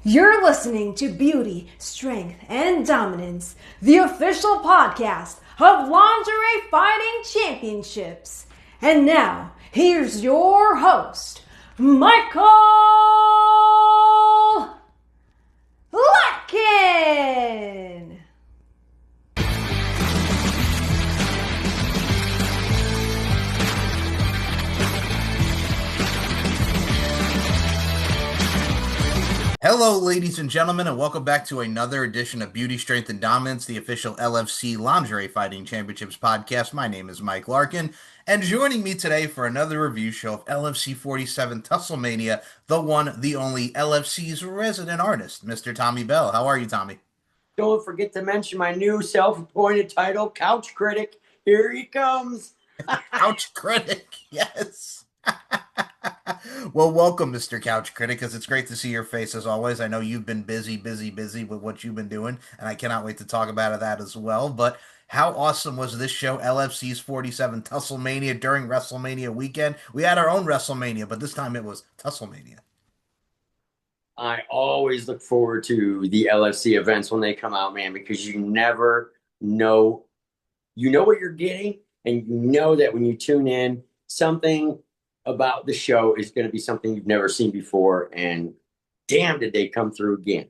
You're listening to Beauty, Strength, and Dominance, the official podcast of Lingerie Fighting Championships. And now, here's your host, Michael Larkin. Hello, ladies and gentlemen, and welcome back to another edition of Beauty, Strength, and Dominance, the official LFC Lingerie Fighting Championships podcast. My name is Mike Larkin, and joining me today for another review show of LFC 47 Tusslemania, the one, the only LFC's resident artist, Mr. Tommy Bell. How are you, Tommy? Don't forget to mention my new self-appointed title, Couch Critic. Here he comes. Couch Critic, yes. Well, welcome, Mr. Couch Critic, because it's great to see your face as always. I know you've been busy with what you've been doing, and I cannot wait to talk about that as well. But how awesome was this show, LFC's 47 Tusslemania, during WrestleMania weekend? We had our own WrestleMania, but this time it was Tusslemania. I always look forward to the LFC events when they come out, man, because you never know. You know what you're getting, and you know that when you tune in, something about the show is going to be something you've never seen before, and damn, did they come through again.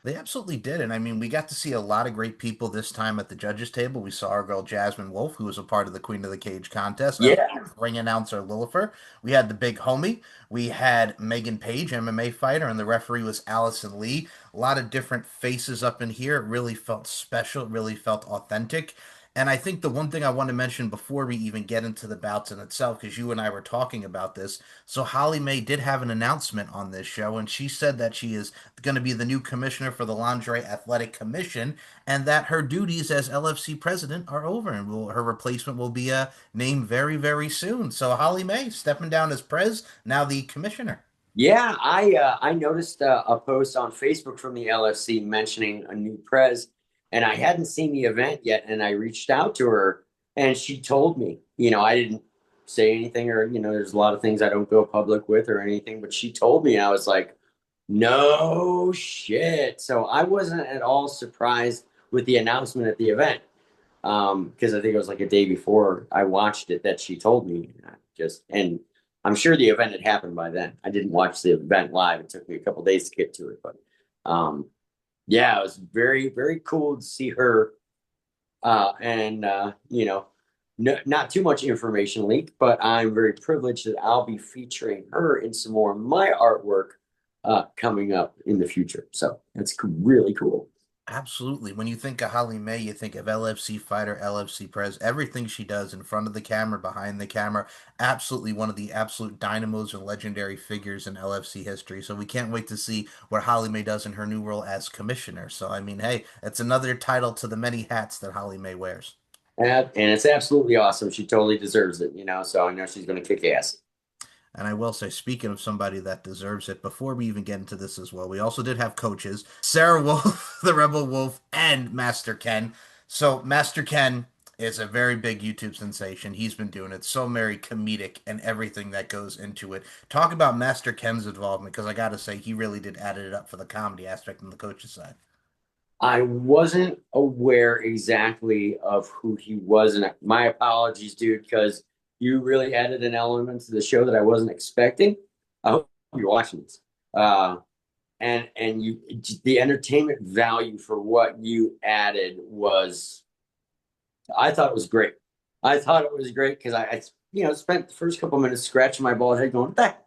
They absolutely did. And I mean, we got to see a lot of great people this time at the judges' table. We saw our girl Jasmine Wolf, who was a part of the Queen of the Cage contest. Yeah, Ring announcer Lilifer. We had the big homie. We had Megan Page, MMA fighter, and the referee was Allison Lee. A lot of different faces up in here. It really felt special. It really felt authentic. And I think the one thing I want to mention before we even get into the bouts in itself, because you and I were talking about this. So Holly May did have an announcement on this show, and she said that she is going to be the new commissioner for the Lingerie Athletic Commission, and that her duties as LFC president are over, and her replacement will be named very, very soon. So Holly May stepping down as pres, now the commissioner. yeah. I noticed a post on Facebook from the LFC mentioning a new prez, and I hadn't seen the event yet, and I reached out to her, and she told me, I didn't say anything, or there's a lot of things I don't go public with or anything, but she told me, and I was like, no shit. So I wasn't at all surprised with the announcement at the event, because I think it was like a day before I watched it that she told me. And I'm sure the event had happened by then. I didn't watch the event live. It took me a couple days to get to it, but yeah, it was very, very cool to see her. And not too much information leaked, but I'm very privileged that I'll be featuring her in some more of my artwork coming up in the future. So that's really cool. Absolutely. When you think of Holly May, you think of LFC fighter, LFC pres, everything she does in front of the camera, behind the camera. Absolutely one of the absolute dynamos and legendary figures in LFC history. So we can't wait to see what Holly May does in her new role as commissioner. So, I mean, hey, it's another title to the many hats that Holly May wears. And it's absolutely awesome. She totally deserves it, so I know she's going to kick ass. And I will say, speaking of somebody that deserves it, before we even get into this as well, we also did have coaches, Sarah Wolf, the Rebel Wolf, and Master Ken. So Master Ken is a very big YouTube sensation. He's been doing it so very comedic and everything that goes into it. Talk about Master Ken's involvement, because I got to say, he really did add it up for the comedy aspect on the coach's side. I wasn't aware exactly of who he was, and my apologies, dude, because you really added an element to the show that I wasn't expecting. I hope you're watching this. And the entertainment value for what you added was, I thought it was great. I thought it was great because I spent the first couple minutes scratching my bald head going, what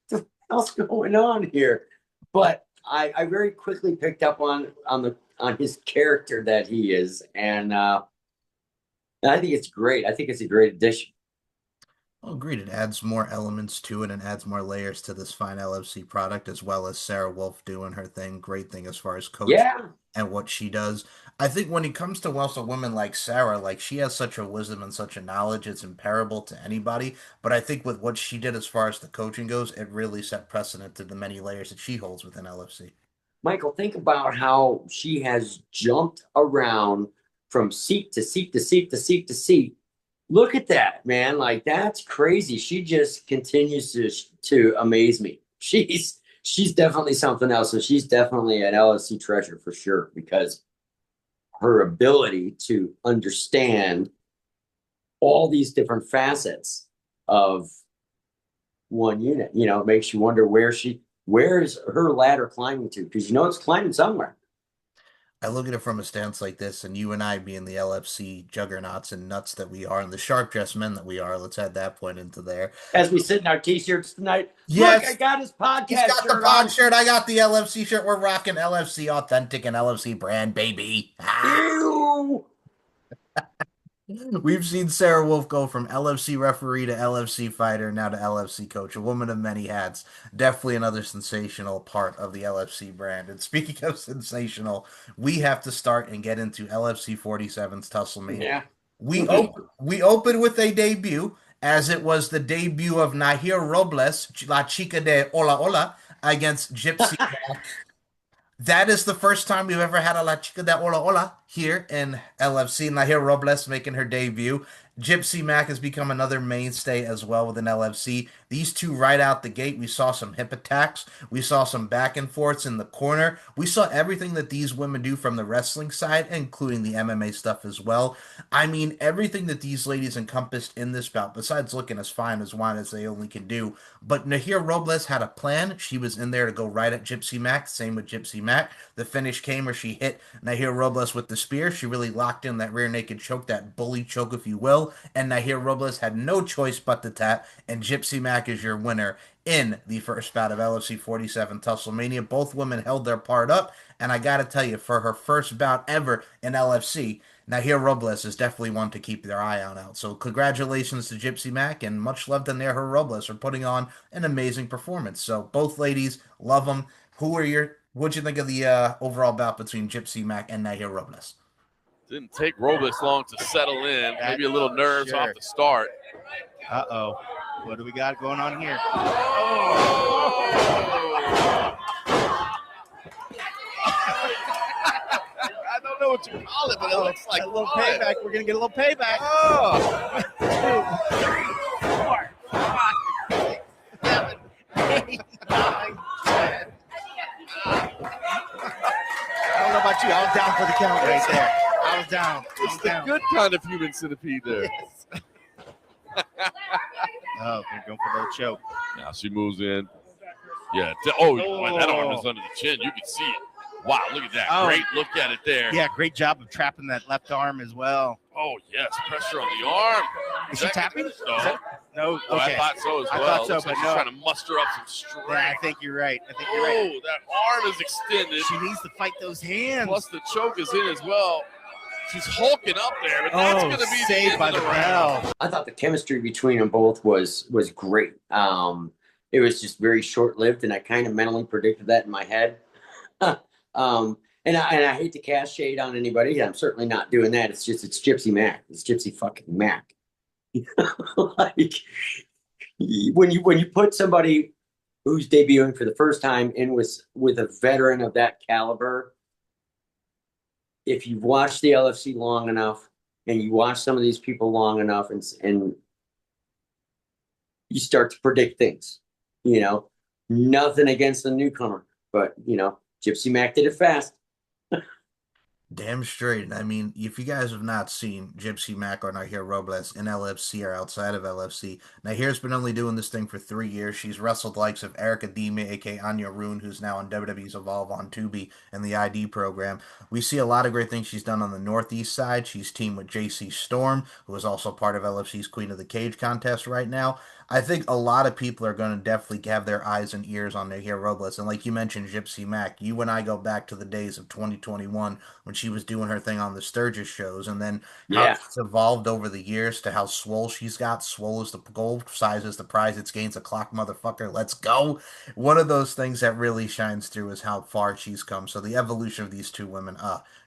the hell's going on here? But I very quickly picked up on his character that he is, and I think it's great. I think it's a great addition. Well, agreed. It adds more elements to it and adds more layers to this fine LFC product, as well as Sarah Wolf doing her thing. Great thing as far as coach Yeah, and what she does. I think when it comes to also women like Sarah, like she has such a wisdom and such a knowledge, it's imparable to anybody. But I think with what she did as far as the coaching goes, it really set precedent to the many layers that she holds within LFC. Michael, think about how she has jumped around from seat to seat to seat to seat to seat. Look at that, man. Like, that's crazy. She just continues to amaze me. she's definitely something else. So she's definitely an LSC treasure for sure because her ability to understand all these different facets of one unit, it makes you wonder where is her ladder climbing to? Because it's climbing somewhere. I look at it from a stance like this, and you and I being the LFC juggernauts and nuts that we are, and the sharp dressed men that we are, let's add that point into there. As we sit in our t-shirts tonight, look, I Yes, got his he's podcast got the shirt pod on. shirt. I got the LFC shirt. We're rocking LFC authentic and LFC brand, baby. Ah. Ew. We've seen Sarah Wolf go from LFC referee to LFC fighter, now to LFC coach, a woman of many hats. Definitely another sensational part of the LFC brand. And speaking of sensational, we have to start and get into LFC 47's Tusslemania. Yeah. We open with a debut, as it was the debut of Nahir Robles, La Chica de Hola Hola, against Gypsy. That is the first time we've ever had a La Chica de Hola Hola here in LFC. Nahir Robles making her debut. Gypsy Mac has become another mainstay as well within LFC. These two right out the gate, we saw some hip attacks. We saw some back and forths in the corner. We saw everything that these women do from the wrestling side, including the MMA stuff as well. I mean, everything that these ladies encompassed in this bout, besides looking as fine as wine as they only can do. But Nahir Robles had a plan. She was in there to go right at Gypsy Mac. Same with Gypsy Mac. The finish came where she hit Nahir Robles with the spear. She really locked in that rear naked choke, that bully choke, if you will. And Nahir Robles had no choice but to tap. And Gypsy Mac is your winner in the first bout of LFC 47 Tusslemania. Both women held their part up. And I got to tell you, for her first bout ever in LFC, Nahir Robles is definitely one to keep their eye on out. So congratulations to Gypsy Mac and much love to Nahir Robles for putting on an amazing performance. So both ladies, love them. What'd you think of the overall bout between Gypsy Mac and Nahir Robles? Didn't take Robles long to settle in. Maybe a little nerves off the start. Uh-oh. What do we got going on here? I don't know what you call it, but it looks like a little payback. We're going to get a little payback. Oh. 2, 3, 4, 5, 6, 7, 8, 9, 10. I don't know about you. I was down for the count right there. I was down. It's the good kind of human centipede there. Yes. Oh, they're going for a little choke. Now she moves in. Yeah. Boy, that arm is under the chin. You can see it. Wow, look at that. Great look at it there. Yeah, great job of trapping that left arm as well. Oh, yes. Pressure on the arm. Is she tapping? No. No. Okay. Oh, I thought so as well. I thought so, Looks but like no. she's trying to muster up some strength. Yeah, I think you're right. That arm is extended. She needs to fight those hands. Plus the choke is in as well. She's hulking up there, but that's going to be saved by the bell. I thought the chemistry between them both was great. It was just very short lived, and I kind of mentally predicted that in my head. And I hate to cast shade on anybody. I'm certainly not doing that. It's Gypsy Mac. It's Gypsy fucking Mac. Like when you put somebody who's debuting for the first time in with a veteran of that caliber, if you've watched the LFC long enough and you watch some of these people long enough and you start to predict things, nothing against the newcomer, but Gypsy Mac did it fast. Damn straight. And I mean, if you guys have not seen Gypsy Mac or Nahir Robles in LFC or outside of LFC, Nahir's been only doing this thing for 3 years. She's wrestled the likes of Erica Dime, aka Anya Rune, who's now on WWE's Evolve on Tubi and the ID program. We see a lot of great things she's done on the Northeast side. She's teamed with JC Storm, who is also part of LFC's Queen of the Cage contest right now. I think a lot of people are going to definitely have their eyes and ears on Nahir Robles. And like you mentioned, Gypsy Mac, you and I go back to the days of 2021 when she was doing her thing on the Sturgis shows. And then how it's evolved over the years to how swole she's got. Swole is the goal, size is the prize. It's gains a clock, motherfucker. Let's go. One of those things that really shines through is how far she's come. So the evolution of these two women,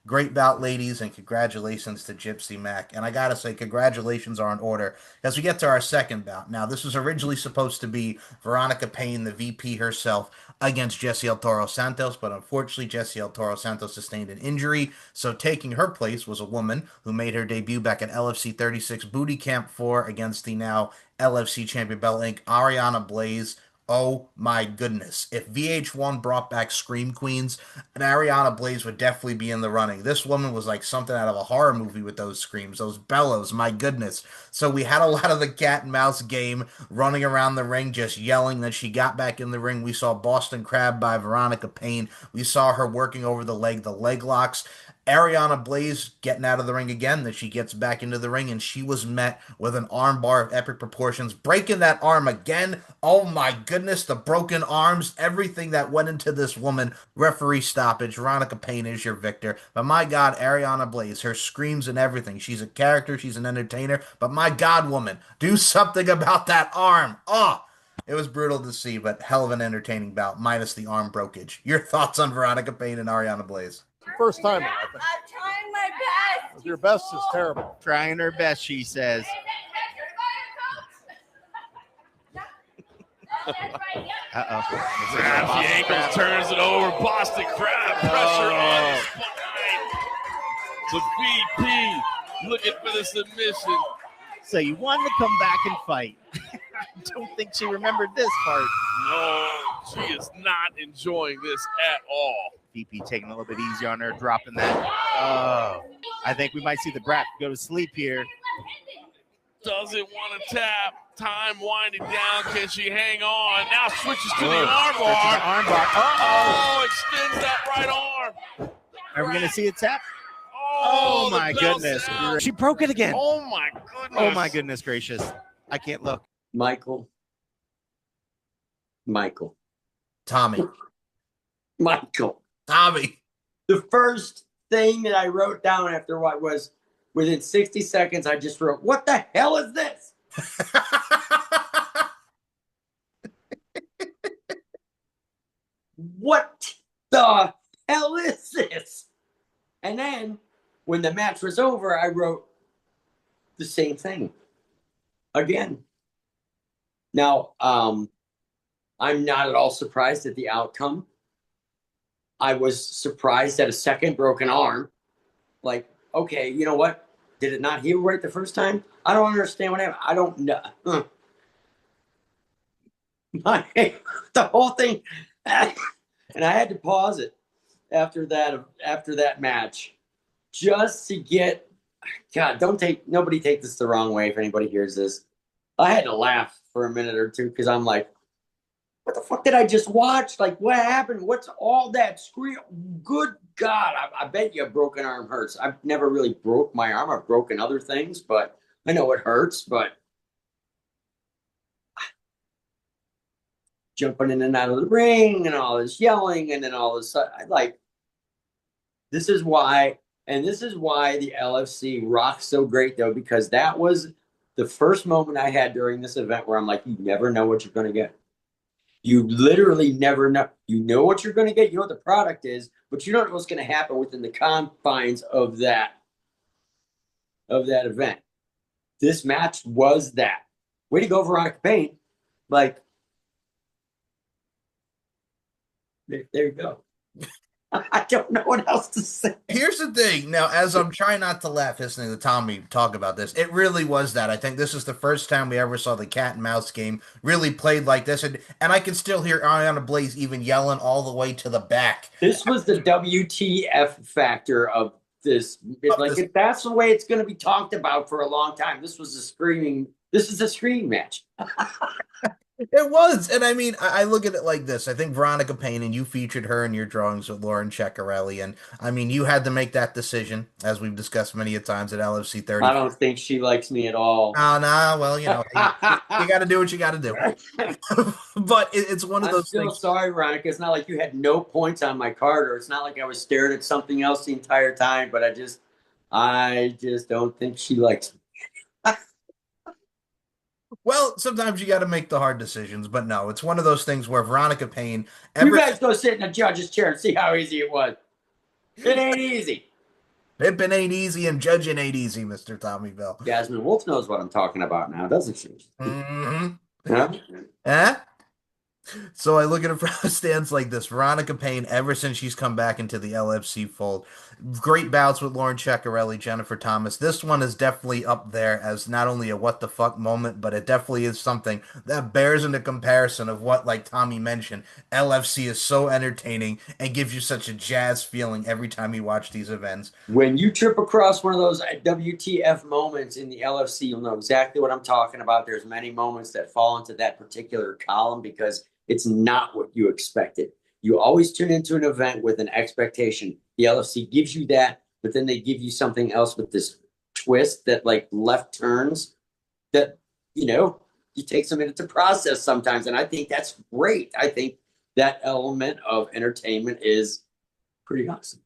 great bout, ladies, and congratulations to Gypsy Mac. And I gotta say, congratulations are in order as we get to our second bout. Now, this was originally supposed to be Veronica Payne, the VP herself, against Jessie El Toro Santos, but unfortunately, Jessie El Toro Santos sustained an injury. So taking her place was a woman who made her debut back at LFC 36 Booty Camp 4 against the now LFC champion Bella Inc., Ariana Blaze. Oh my goodness. If VH1 brought back Scream Queens, and Ariana Blaze would definitely be in the running. This woman was like something out of a horror movie with those screams, those bellows, my goodness. So we had a lot of the cat and mouse game running around the ring, just yelling. Then she got back in the ring. We saw Boston Crab by Veronica Payne. We saw her working over the leg locks. Ariana Blaze getting out of the ring again, then she gets back into the ring and she was met with an armbar of epic proportions, breaking that arm again. Oh my goodness, the broken arms, everything that went into this woman. Referee stoppage. Veronica Payne is your victor. But my God, Ariana Blaze, her screams and everything. She's a character, she's an entertainer. But my God, woman, do something about that arm. Oh, it was brutal to see, but hell of an entertaining bout, minus the arm brokage. Your thoughts on Veronica Payne and Ariana Blaze? First time, I think. I'm trying my best. Your best is terrible. Trying her best, she says. Uh-oh. Grabs the ankles, turns it over. Boston Crab, pressure on his spine. The VP looking for the submission. So you wanted to come back and fight. I don't think she remembered this part. No, she is not enjoying this at all. VP taking a little bit easier on her, dropping that. Oh, I think we might see the Brat go to sleep here. Doesn't want to tap. Time winding down. Can she hang on? Now switches to the armbar. Armbar. Oh, extends that right arm. Are we going to see a tap? Oh, Oh my the bell's goodness. out. She broke it again. Oh my goodness. Oh my goodness gracious. I can't look. Michael. Tommy. The first thing that I wrote down after what was within 60 seconds, I just wrote, what the hell is this? What the hell is this? And then when the match was over, I wrote the same thing again. Now, I'm not at all surprised at the outcome. I was surprised at a second broken arm. Like, okay, you know what? Did it not heal right the first time? I don't understand what happened. I don't know. The whole thing, and I had to pause it after that match, just to get. God, nobody take this the wrong way if anybody hears this. I had to laugh for a minute or two because I'm like, what the fuck did I just watch? Like, what happened? What's all that scream? Good God, I bet you a broken arm hurts. I've never really broke my arm. I've broken other things, but I know it hurts. But jumping in and out of the ring and all this yelling and then all this, this is why the LFC rocks so great, though, because that was the first moment I had during this event where I'm like, you never know what you're going to get. You literally never know. You know what you're going to get. You know what the product is, but you don't know what's going to happen within the confines of that event. This match was that. Way to go, Veronica Payne. Like, there you go. I don't know what else to say. Here's the thing. Now, as I'm trying not to laugh listening to Tommy talk about this, it really was that. I think this is the first time we ever saw the cat and mouse game really played like this. And I can still hear Ariana Blaze even yelling all the way to the back. This was the WTF factor of this. It's like, if that's the way it's going to be talked about for a long time. This is a screaming match. It was. And I mean, I look at it like this. I think Veronica Payne, and you featured her in your drawings with Lauren Ceccarelli. And I mean, you had to make that decision, as we've discussed many a times at LFC 30. I don't think she likes me at all. Oh, no. Well, you know, you got to do what you got to do. But it's one of those things. I'm still sorry, Veronica. It's not like you had no points on my card, or it's not like I was staring at something else the entire time. But I just don't think she likes me. Well, sometimes you got to make the hard decisions, but no, it's one of those things where Veronica Payne. You guys go sit in a judge's chair and see how easy it was. It ain't easy. Pimping ain't easy and judging ain't easy, Mr. Tommy Bell. Jasmine Wolf knows what I'm talking about now, doesn't she? Mm-hmm. Huh? Eh? So I look at it from a stance like this. Veronica Payne, ever since she's come back into the LFC fold, great bouts with Lauren Ceccarelli, Jennifer Thomas. This one is definitely up there as not only a what the fuck moment, but it definitely is something that bears into comparison of what, like Tommy mentioned, LFC is so entertaining and gives you such a jazz feeling every time you watch these events. When you trip across one of those WTF moments in the LFC, you'll know exactly what I'm talking about. There's many moments that fall into that particular column because it's not what you expected. You always tune into an event with an expectation. The LFC gives you that, but then they give you something else with this twist that like left turns that, it takes a minute to process sometimes. And I think that's great. I think that element of entertainment is pretty awesome.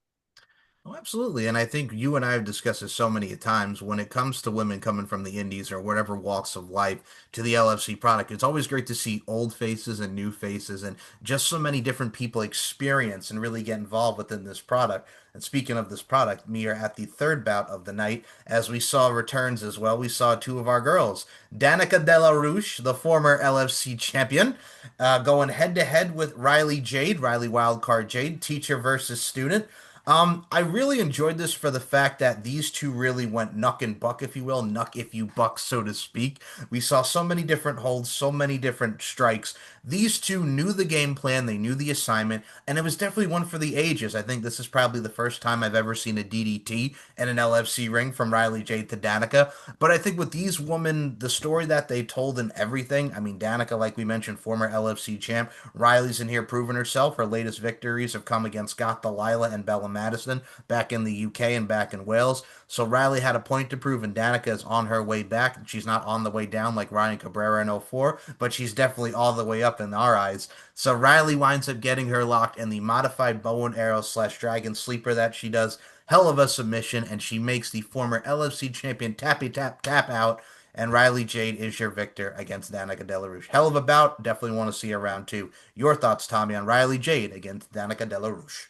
Oh, absolutely. And I think you and I have discussed this so many times when it comes to women coming from the indies or whatever walks of life to the LFC product. It's always great to see old faces and new faces and just so many different people experience and really get involved within this product. And speaking of this product, we are at the third bout of the night as we saw returns as well. We saw two of our girls, Danica Della Rouche, the former LFC champion, going head to head with Riley Jade, Riley Wildcard Jade, teacher versus student. I really enjoyed this for the fact that these two really went knuck and buck, if you will, knuck if you buck, so to speak. We saw so many different holds, so many different strikes. These two knew the game plan, they knew the assignment, and it was definitely one for the ages. I think this is probably the first time I've ever seen a DDT in an LFC ring from Riley Jade to Danica. But I think with these women, the story that they told and everything, I mean, Danica, like we mentioned, former LFC champ. Riley's in here proving herself. Her latest victories have come against Got Delilah and Bella Madison back in the UK and back in Wales. So Riley had a point to prove, and Danica is on her way back. She's not on the way down like Ryan Cabrera in '04, but she's definitely all the way up in our eyes. So Riley winds up getting her locked in the modified bow and arrow / dragon sleeper that she does. Hell of a submission, and she makes the former LFC champion tappy tap out. And Riley Jade is your victor against Danica Della Rouge. Hell of a bout. Definitely want to see her round two. Your thoughts, Tommy, on Riley Jade against Danica Della Rouge?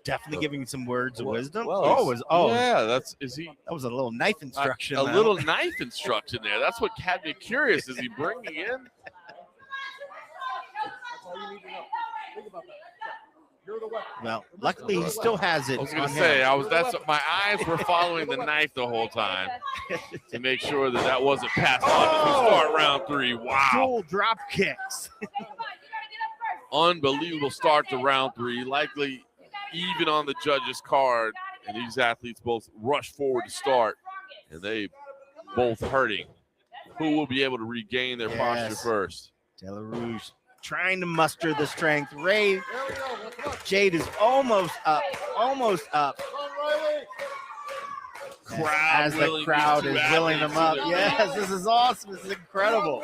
Definitely giving some words of wisdom. Yeah, is he? That was a little knife instruction. A little knife instruction there. That's what had me curious. Is he bringing in? That's all you need to know. Think about that. You're the weapon. Well, luckily he still has it. I was going to say, that's what my eyes were following the knife the whole time to make sure that wasn't passed on. We start round three. Wow. Dual drop kicks. Unbelievable start to round three. Likely even on the judges' card. And these athletes both rush forward to start. And they both hurting. Who will be able to regain their posture first? Della Rouge trying to muster the strength. Ray Jade is almost up. As the crowd is willing them up. Yes, this is awesome. This is incredible.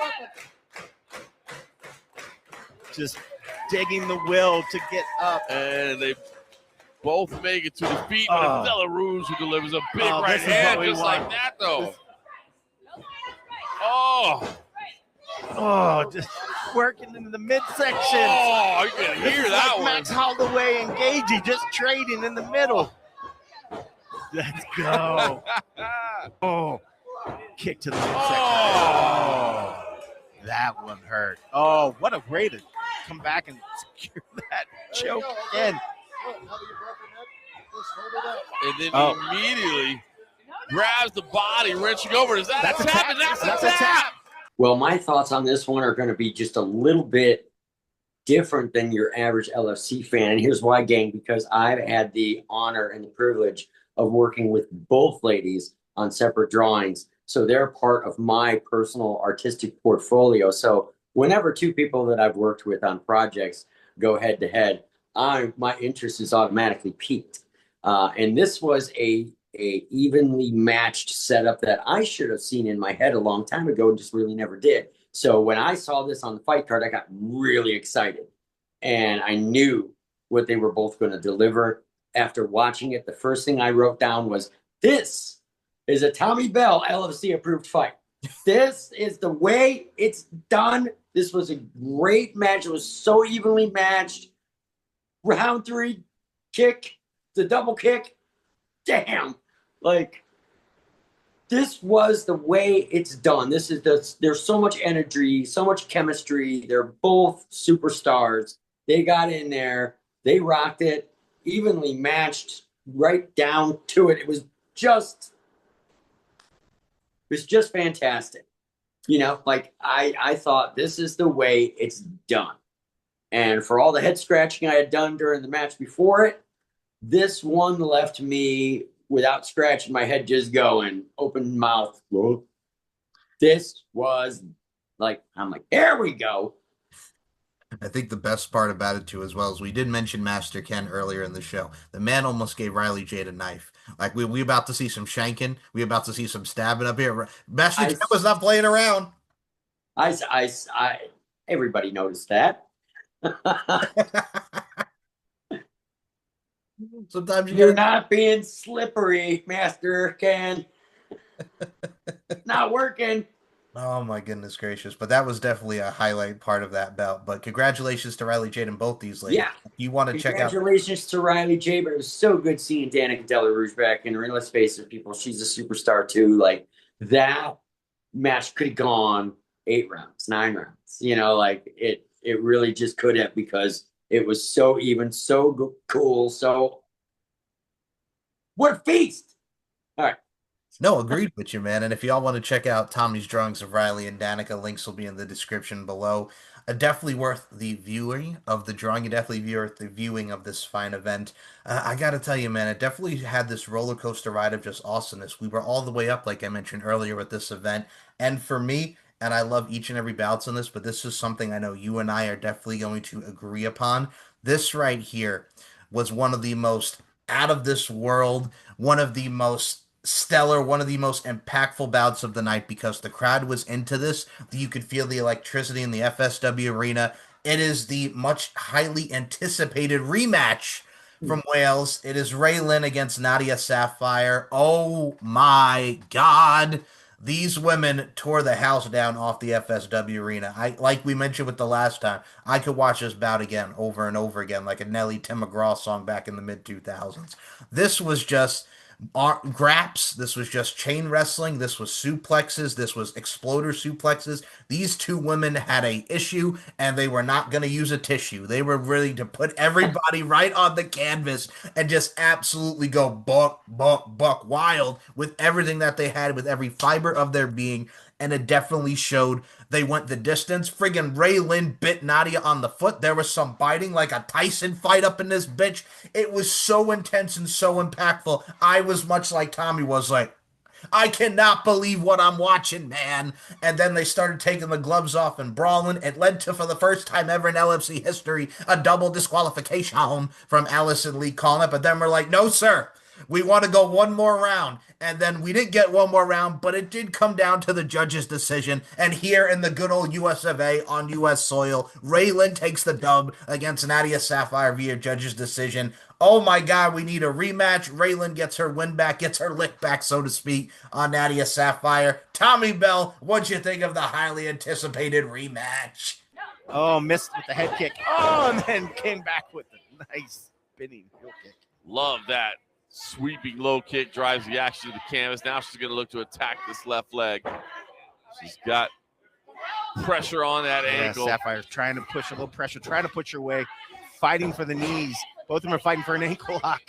Just digging the will to get up. And they both make it to the feet. But it's Della Rouge who delivers a big right hand just like that, though. Just working into the midsection. Oh, you can hear that one. Max Holloway and Gagey just trading in the middle. Let's go. Kick to the midsection. That one hurt. What a way to come back and secure that choke again. And then immediately grabs the body, wrenching over. That's a tap. That's a tap. Well, my thoughts on this one are going to be just a little bit different than your average LFC fan. And here's why, gang, because I've had the honor and the privilege of working with both ladies on separate drawings. So they're part of my personal artistic portfolio. So whenever two people that I've worked with on projects go head to head, my interest is automatically piqued. And this was a evenly matched setup that I should have seen in my head a long time ago and just really never did. So when I saw this on the fight card, I got really excited and I knew what they were both going to deliver. After watching it, the first thing I wrote down was, this is a Tommy Bell LFC approved fight. This is the way it's done. This was a great match. It was so evenly matched. Round three, kick, the double kick. Damn. Like, this was the way it's done. There's so much energy, so much chemistry. They're both superstars. They got in there, they rocked it, evenly matched right down to it. It was just fantastic. Like I thought this is the way it's done. And for all the head scratching I had done during the match before it, this one left me without scratching my head, just going open mouth. This was like, I'm like, there we go. I think the best part about it too, as well, as we did mention Master Ken earlier in the show. The man almost gave Riley Jade a knife. Like we about to see some shanking, we about to see some stabbing up here. Master Ken was not playing around. Everybody noticed that. Sometimes you're not being slippery, Master Ken. Not working. Oh my goodness gracious! But that was definitely a highlight part of that bout. But congratulations to Riley Jade and both these ladies. Yeah, you want to check out? Congratulations to Riley Jade. But it was so good seeing Danica Della Rouge back. And let's face it, people, she's a superstar too. Like that match could have gone 8 rounds, 9 rounds. Like it really just could have, because it was so even, so cool. So what a feast! All right. No, agreed with you, man. And if y'all want to check out Tommy's drawings of Riley and Danica, links will be in the description below. Definitely worth the viewing of the drawing. Definitely worth the viewing of this fine event. I got to tell you, man, it definitely had this roller coaster ride of just awesomeness. We were all the way up, like I mentioned earlier, with this event. And for me, and I love each and every bouts on this, but this is something I know you and I are definitely going to agree upon. This right here was one of the most out of this world, one of the most stellar, one of the most impactful bouts of the night, because the crowd was into this. You could feel the electricity in the FSW arena. It is the much highly anticipated rematch from Wales. It is Raylin against Nadia Sapphire. Oh my God. These women tore the house down off the FSW arena. Like we mentioned with the last time, I could watch this bout again over and over again, like a Nelly Tim McGraw song back in the mid-2000s. This was just graps. This was just chain wrestling. This was suplexes. This was exploder suplexes. These two women had a issue, and they were not going to use a tissue. They were ready to put everybody right on the canvas and just absolutely go buck wild with everything that they had, with every fiber of their being. And it definitely showed. They went the distance. Friggin' Raylin bit Nadia on the foot. There was some biting, like a Tyson fight up in this bitch. It was so intense and so impactful. I was much like Tommy was, like, I cannot believe what I'm watching, man. And then they started taking the gloves off and brawling. It led to, for the first time ever in LFC history, a double disqualification from Allison Lee calling it. But then we're like, no, sir. We want to go one more round. And then we didn't get one more round, but it did come down to the judge's decision. And here in the good old US of A on US soil, Raylin takes the dub against Nadia Sapphire via judge's decision. Oh my God, we need a rematch. Raylin gets her win back, gets her lick back, so to speak, on Nadia Sapphire. Tommy Bell, what'd you think of the highly anticipated rematch? Oh, missed with the head kick. Oh, and then came back with a nice spinning heel kick. Love that. Sweeping low kick drives the action to the canvas. Now she's going to look to attack this left leg. She's got pressure on that ankle. Sapphire's trying to push a little pressure, trying to push her way, fighting for the knees. Both of them are fighting for an ankle lock.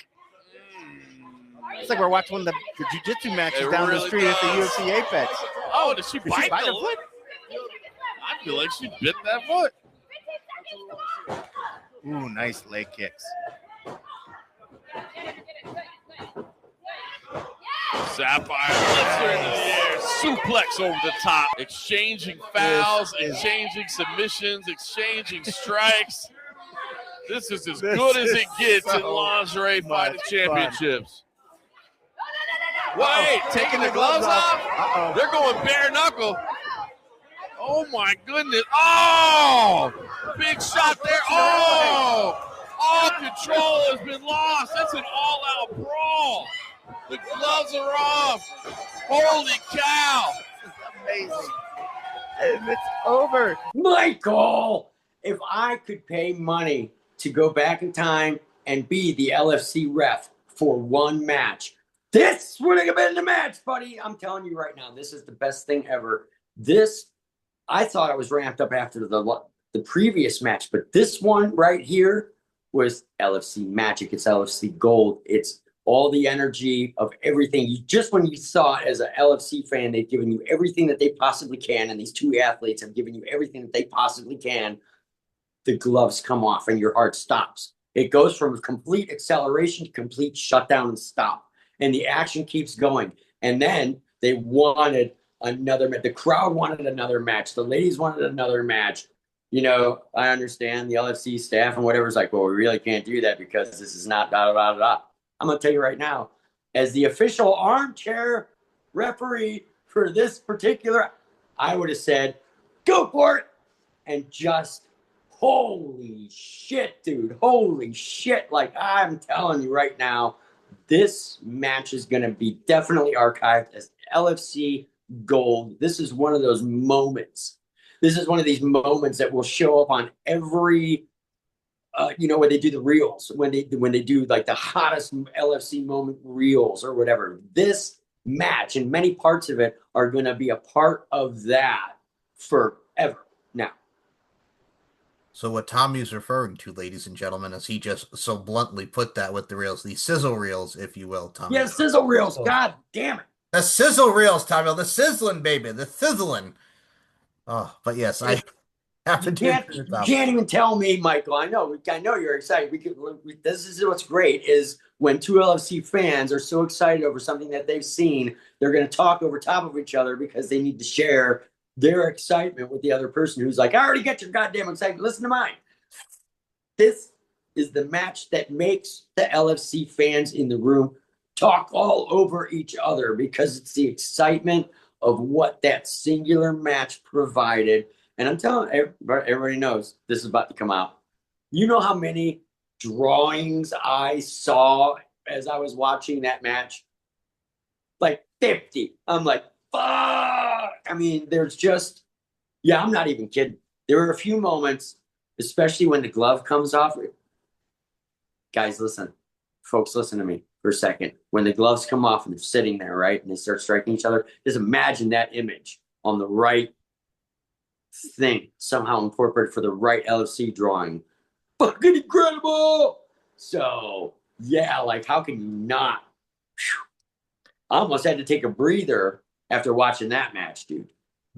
It's like we're watching one of the jiu-jitsu matches down the street at the UFC Apex. Oh, did she bite the foot? I feel like she bit that foot. Ooh, nice leg kicks. Sapphire lifts her into the air, suplex over the top, exchanging fouls, exchanging submissions, exchanging strikes. This is as good as it gets in lingerie fighting championships. Wait, taking the gloves off? They're going bare knuckle. Oh my goodness. Oh, big shot there. Oh, all control has been lost. That's an all-out brawl. The gloves are off. Holy cow. Amazing. And it's over. Michael, if I could pay money to go back in time and be the LFC ref for one match, This would have been the match, buddy. I'm telling you right now, this is the best thing ever. I thought I was ramped up after the previous match, but this one right here was LFC magic. It's LFC gold. It's all the energy of everything. When you saw it as an LFC fan, they've given you everything that they possibly can, and these two athletes have given you everything that they possibly can. The gloves come off and your heart stops. It goes from complete acceleration to complete shutdown and stop. And the action keeps going. And then they wanted another match. The crowd wanted another match. The ladies wanted another match. I understand the LFC staff and whatever's like, well, we really can't do that because this is not da da da da. I'm going to tell you right now, as the official armchair referee for this particular, I would have said, go for it. And just, holy shit, dude. Holy shit. Like, I'm telling you right now, this match is going to be definitely archived as LFC gold. This is one of those moments. This is one of these moments that will show up on every, when they do the reels, when they do like the hottest LFC moment reels or whatever. This match and many parts of it are going to be a part of that forever now. So what Tommy's referring to, ladies and gentlemen, as he just so bluntly put that with the reels, the sizzle reels, if you will, Tommy. Yeah, sizzle reels. God damn it. The sizzle reels, Tommy. The sizzling, baby. The sizzling. Oh, but yes, I have to do You can't even tell me, Michael. I know you're excited. This is what's great is when two LFC fans are so excited over something that they've seen, they're going to talk over top of each other because they need to share their excitement with the other person who's like, I already get your goddamn excitement. Listen to mine. This is the match that makes the LFC fans in the room talk all over each other because it's the excitement of what that singular match provided. And I'm telling everybody knows this is about to come out. You know how many drawings I saw as I was watching that match? Like 50. I'm like, fuck. I mean, I'm not even kidding. There were a few moments, especially when the glove comes off. Guys, listen. Folks, listen to me for a second. When the gloves come off and they're sitting there, right, and they start striking each other, just imagine that image on the right thing, somehow incorporated for the right LFC drawing. Fucking incredible! So, yeah, like, how can you not? I almost had to take a breather after watching that match, dude.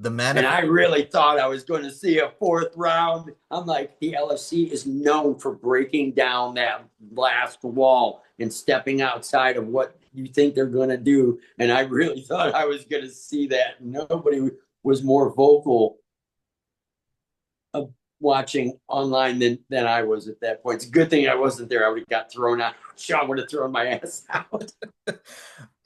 And I really thought I was going to see a fourth round. I'm like, the LFC is known for breaking down that last wall and stepping outside of what you think they're going to do. And I really thought I was going to see that. Nobody was more vocal of watching online than I was at that point. It's a good thing I wasn't there. I would have got thrown out. Sean would have thrown my ass out.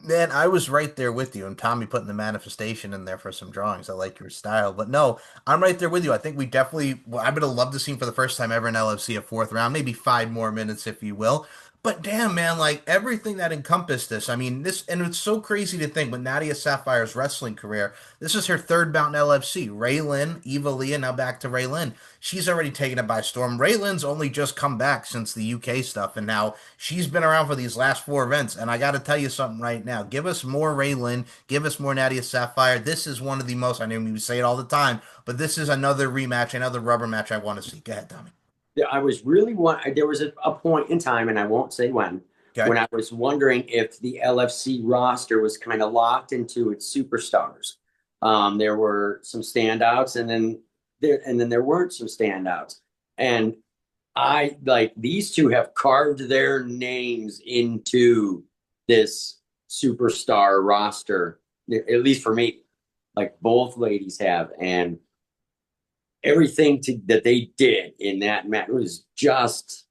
Man, I was right there with you, and Tommy putting the manifestation in there for some drawings. I like your style, but no, I'm right there with you. I think we definitely, I would have loved to see for the first time ever in LFC a fourth round, maybe 5 more minutes, if you will. But damn, man, like everything that encompassed this. I mean, and it's so crazy to think with Nadia Sapphire's wrestling career, this is her third bout in LFC. Raylyn, Eva Lee, and now back to Raylyn. She's already taken it by storm. Raylyn's only just come back since the UK stuff, and now she's been around for these last 4 events. And I got to tell you something right now. Give us more Raylyn. Give us more Nadia Sapphire. This is one of the most, I know we say it all the time, but this is another rematch, another rubber match I want to see. Go ahead, Tommy. There was a point in time, and I won't say when, Okay. when I was wondering if the LFC roster was kind of locked into its superstars. There were some standouts, and then there weren't some standouts. And I like these two have carved their names into this superstar roster, at least for me. Like both ladies have, and everything that they did in that match was just,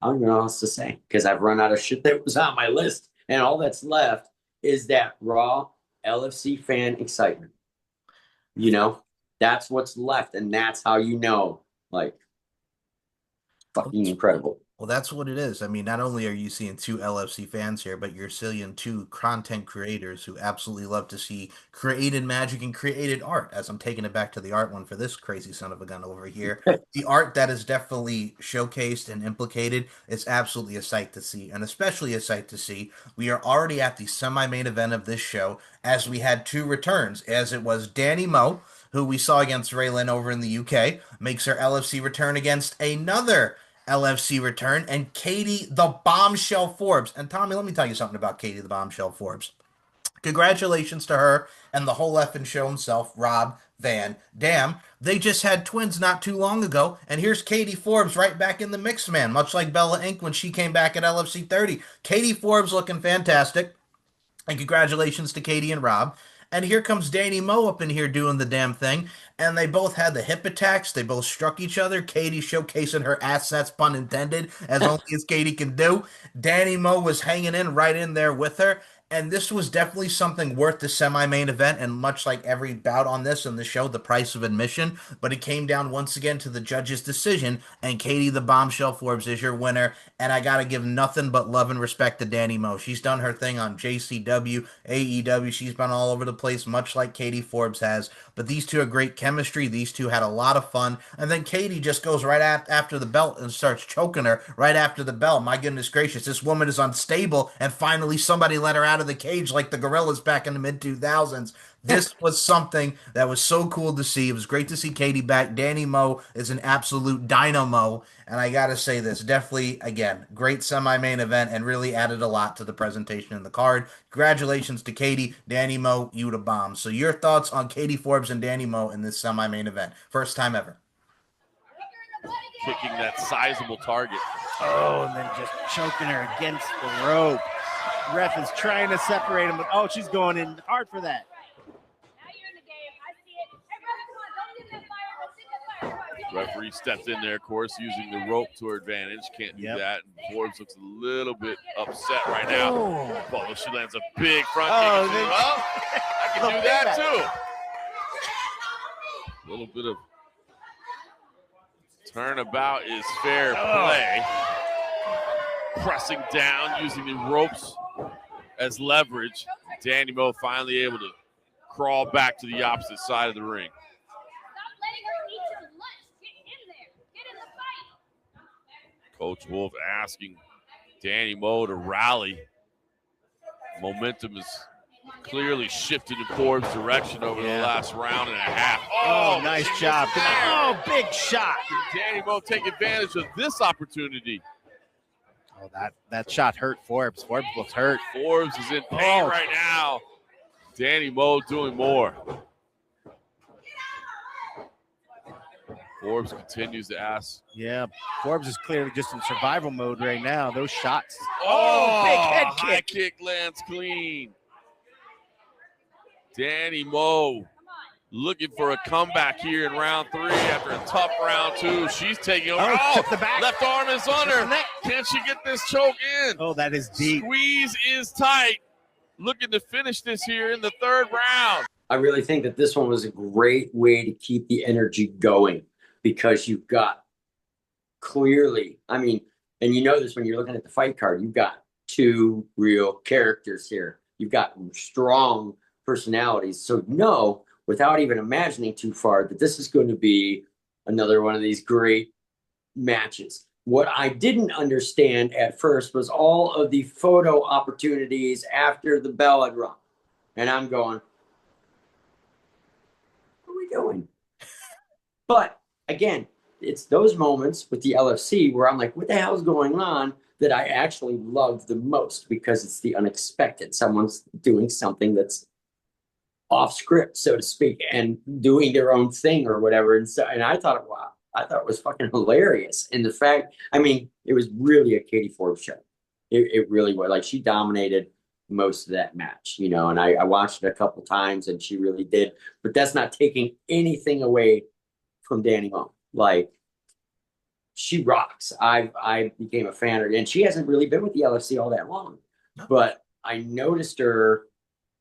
I don't even know what else to say because I've run out of shit that was on my list. And all that's left is that raw LFC fan excitement. That's what's left. And that's how like, fucking incredible. Well, that's what it is. I mean, not only are you seeing two LFC fans here, but you're seeing two content creators who absolutely love to see created magic and created art. As I'm taking it back to the art one for this crazy son of a gun over here, the art that is definitely showcased and implicated is absolutely a sight to see, and especially a sight to see. We are already at the semi-main event of this show, as we had two returns, as it was Danny Moe, who we saw against Raylan over in the UK, makes her LFC return against another LFC return, and Katie the Bombshell Forbes. And Tommy, let me tell you something about Katie the Bombshell Forbes. Congratulations to her and the whole effing show himself, Rob Van Dam. They just had twins not too long ago, and here's Katie Forbes right back in the mix, man. Much like Bella Inc. when she came back at LFC 30. Katie Forbes looking fantastic. And congratulations to Katie and Rob. And here comes Danny Moe up in here doing the damn thing. And they both had the hip attacks. They both struck each other. Katie showcasing her assets, pun intended, as only as Katie can do. Danny Moe was hanging in right in there with her. And this was definitely something worth the semi-main event. And much like every bout on this and the show, the price of admission. But it came down once again to the judge's decision. And Katie the Bombshell Forbes is your winner. And I got to give nothing but love and respect to Danny Moe. She's done her thing on JCW, AEW. She's been all over the place, much like Katie Forbes has. But these two are great chemistry. These two had a lot of fun. And then Katie just goes right after the belt and starts choking her right after the bell. My goodness gracious, this woman is unstable. And finally, somebody let her out of the cage like the Gorillas back in the mid 2000s. This was something that was so cool to see. It was great to see Katie back. Danny Moe is an absolute dynamo. And I got to say this, definitely, again, great semi-main event and really added a lot to the presentation in the card. Congratulations to Katie, Danny Moe, you the bomb. So your thoughts on Katie Forbes and Danny Moe in this semi-main event? First time ever. Kicking that sizable target. Oh, and then just choking her against the rope. Ref is trying to separate him, but oh, she's going in hard for that. Referee steps in there, of course, using the rope to her advantage. Can't do that. And Forbes looks a little bit upset right now. Oh, she lands a big front kick. Well, I can do that too. A little bit of turnabout is fair play. Pressing down, using the ropes as leverage. Danny Moe finally able to crawl back to the opposite side of the ring. Coach Wolf asking Danny Moe to rally. Momentum is clearly shifted in Forbes' direction over the last round and a half. Oh, nice job. Oh, big shot. Can Danny Moe take advantage of this opportunity? Oh, that shot hurt Forbes. Forbes looks hurt. Forbes is in pain right now. Danny Moe doing more. Forbes continues to ask. Yeah, Forbes is clearly just in survival mode right now. Those shots. Oh, big head kick. High kick lands clean. Danny Moe looking for a comeback here in round 3 after a tough round 2. She's taking over. Took the back. Left arm is on her. Can she get this choke in? Oh, that is deep. Squeeze is tight. Looking to finish this here in the 3rd round. I really think that this one was a great way to keep the energy going, because you've got clearly, I mean, and you know this when you're looking at the fight card, you've got 2 real characters here. You've got strong personalities. So no, without even imagining too far, that this is going to be another one of these great matches. What I didn't understand at first was all of the photo opportunities after the bell had rung. And I'm going, what are we doing? But again, it's those moments with the LFC where I'm like, what the hell is going on, that I actually love the most, because it's the unexpected. Someone's doing something that's off script, so to speak, and doing their own thing or whatever. And so, and I thought, wow, I thought it was fucking hilarious. And the fact, I mean, it was really a Katie Forbes show. It really was. Like, she dominated most of that match, you know, and I watched it a couple times and she really did. But that's not taking anything away from Danny Moe. Like, she rocks. I became a fan of her, and she hasn't really been with the LFC all that long. No. But I noticed her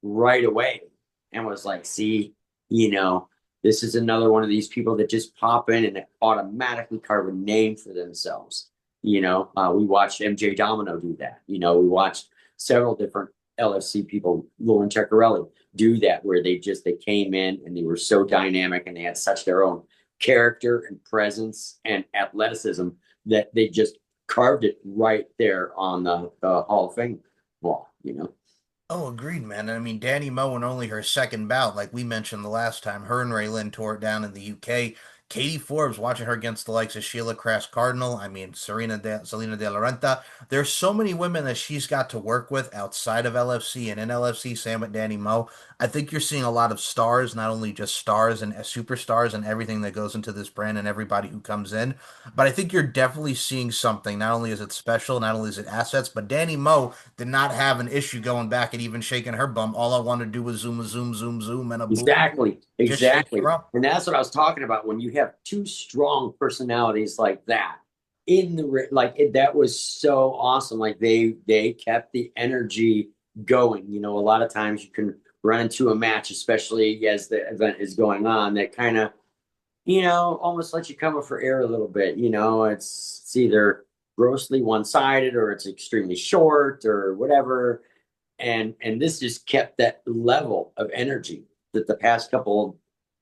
right away and was like, see, you know, this is another one of these people that just pop in and automatically carve a name for themselves. We watched MJ Domino do that. We watched several different LFC people, Lauren Ceccarelli, do that, where they came in and they were so dynamic and they had such their own character and presence and athleticism that they just carved it right there on the Hall of Fame wall. Oh, agreed, man. And I mean, Danny Moe in only her second bout, like we mentioned the last time, her and Raylyn tore it down in the UK. Katie Forbes, watching her against the likes of Sheila Crash Cardinal, I mean, Selena De La Renta. There's so many women that she's got to work with outside of LFC and in LFC, same with Danny Moe. I think you're seeing a lot of stars, not only just stars and superstars and everything that goes into this brand and everybody who comes in, but I think you're definitely seeing something. Not only is it special, not only is it assets, but Danny Moe did not have an issue going back and even shaking her bum. All I wanted to do was zoom, zoom, zoom, zoom, and a boom. Just shake Exactly. her up. And that's what I was talking about. When you have two strong personalities like that in the that was so awesome. Like they kept the energy going. A lot of times you can run into a match, especially as the event is going on, that kind of almost lets you come up for air a little bit. It's either grossly one-sided or it's extremely short or whatever. And this just kept that level of energy that the past couple of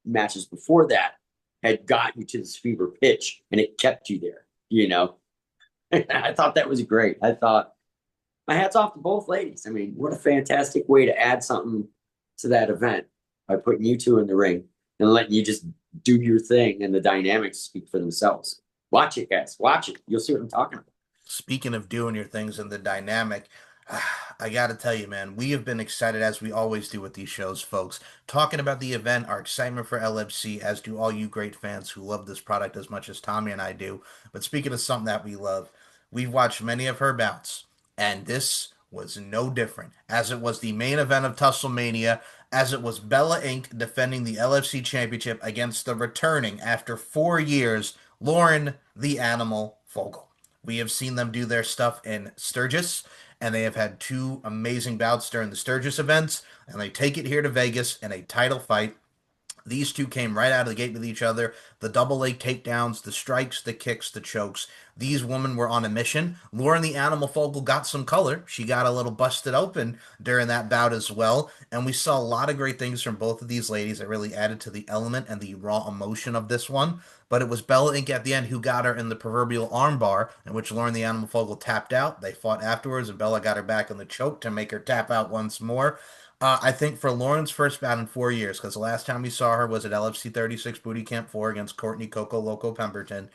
matches before that had got you to this fever pitch, and it kept you there. I thought that was great. I thought my hat's off to both ladies. I mean, what a fantastic way to add something to that event by putting you two in the ring and letting you just do your thing and the dynamics speak for themselves. Watch it, guys. Watch it. You'll see what I'm talking about. Speaking of doing your things and the dynamic, I got to tell you, man, we have been excited as we always do with these shows, folks. Talking about the event, our excitement for LFC, as do all you great fans who love this product as much as Tommy and I do. But speaking of something that we love, we've watched many of her bouts, and this was no different, as it was the main event of Tusslemania, as it was Bella Inc. defending the LFC Championship against the returning, after 4 years, Lauren the Animal Fogel. We have seen them do their stuff in Sturgis, and they have had two amazing bouts during the Sturgis events, and they take it here to Vegas in a title fight. These two came right out of the gate with each other. The double leg takedowns, the strikes, the kicks, the chokes. These women were on a mission. Lauren the Animal Fogel got some color. She got a little busted open during that bout as well. And we saw a lot of great things from both of these ladies that really added to the element and the raw emotion of this one. But it was Bella Inc. at the end who got her in the proverbial armbar, in which Lauren the Animal Fogel tapped out. They fought afterwards, and Bella got her back in the choke to make her tap out once more. I think for Lauren's first bout in 4 years, because the last time we saw her was at LFC 36 Booty Camp 4 against Courtney Coco Loco Pemberton.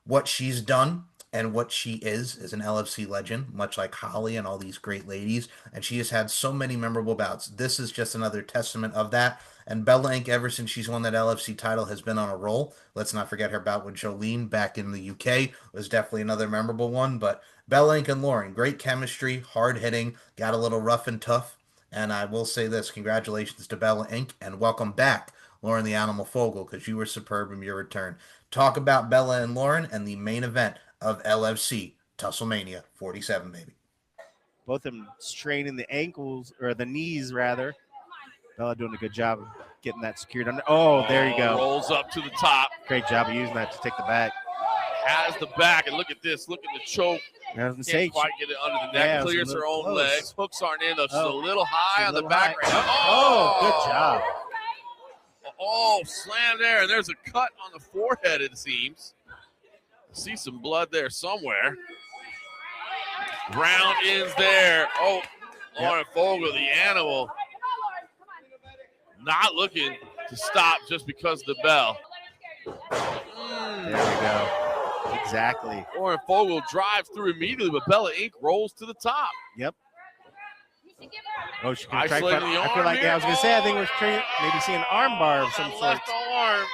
What she's done and what she is an LFC legend, much like Holly and all these great ladies. And she has had so many memorable bouts. This is just another testament of that. And Bella Inc., ever since she's won that LFC title, has been on a roll. Let's not forget her bout with Jolene back in the UK was definitely another memorable one. But Bella Inc. and Lauren, great chemistry, hard hitting, got a little rough and tough. And I will say this, congratulations to Bella Inc. and welcome back, Lauren the Animal Fogel, because you were superb in your return. Talk about Bella and Lauren and the main event of LFC, Tusslemania 47, baby. Both of them straining the ankles, or the knees, rather. Bella doing a good job of getting that secured. Oh, there you go. Rolls up to the top. Great job of using that to take the back. Has the back, and look at this. Look at the choke. Can't quite get it under the neck. Yeah, Clears her own close. legs. Hooks aren't in. She's a little high on the back. High. Right. Oh, good job. Oh, slam there. And there's a cut on the forehead, it seems. I see some blood there somewhere. Round ends there. Oh, Lauren Fogel, the Animal, not looking to stop just because of the bell. There we go. Exactly. Lauren Fogel drives through immediately, but Bella Inc. rolls to the top. Yep. Oh, she can try. Isolating the I arm feel like here. I was gonna say I think we're maybe seeing an arm bar of some sort. Left arm.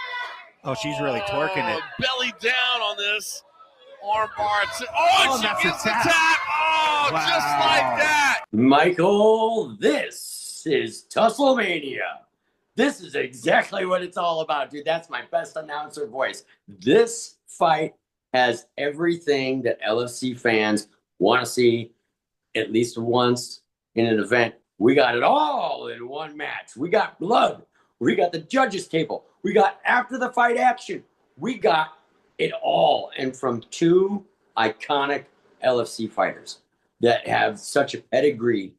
Oh, she's really twerking it. Belly down on this. Arm bar. Oh, that's she a gets the tap. tap. Oh, Wow. just like that. Michael, this is Tusslemania. This is exactly what it's all about, dude. That's my best announcer voice. This fight has everything that LFC fans want to see at least once in an event. We got it all in one match. We got blood. We got the judges table. We got after the fight action. We got it all. And from two iconic LFC fighters that have such a pedigree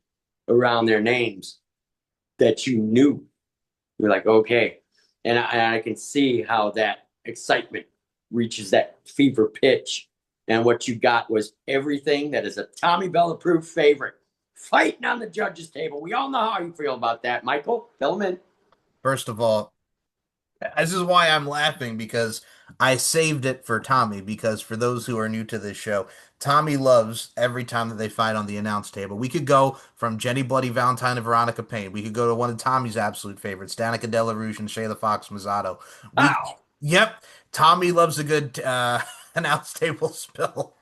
around their names that you knew. You're like, okay. And I can see how that excitement reaches that fever pitch. And what you got was everything that is a Tommy Bell-approved favorite fighting on the judges' table. We all know how you feel about that. Michael, fill them in. First of all, this is why I'm laughing, because I saved it for Tommy, because for those who are new to this show, Tommy loves every time that they fight on the announce table. We could go from Jenny Bloody Valentine to Veronica Payne. We could go to one of Tommy's absolute favorites, Danica Della Rouge and Shayla Fox Mazzato. Wow. Yep, Tommy loves a good announce table spill.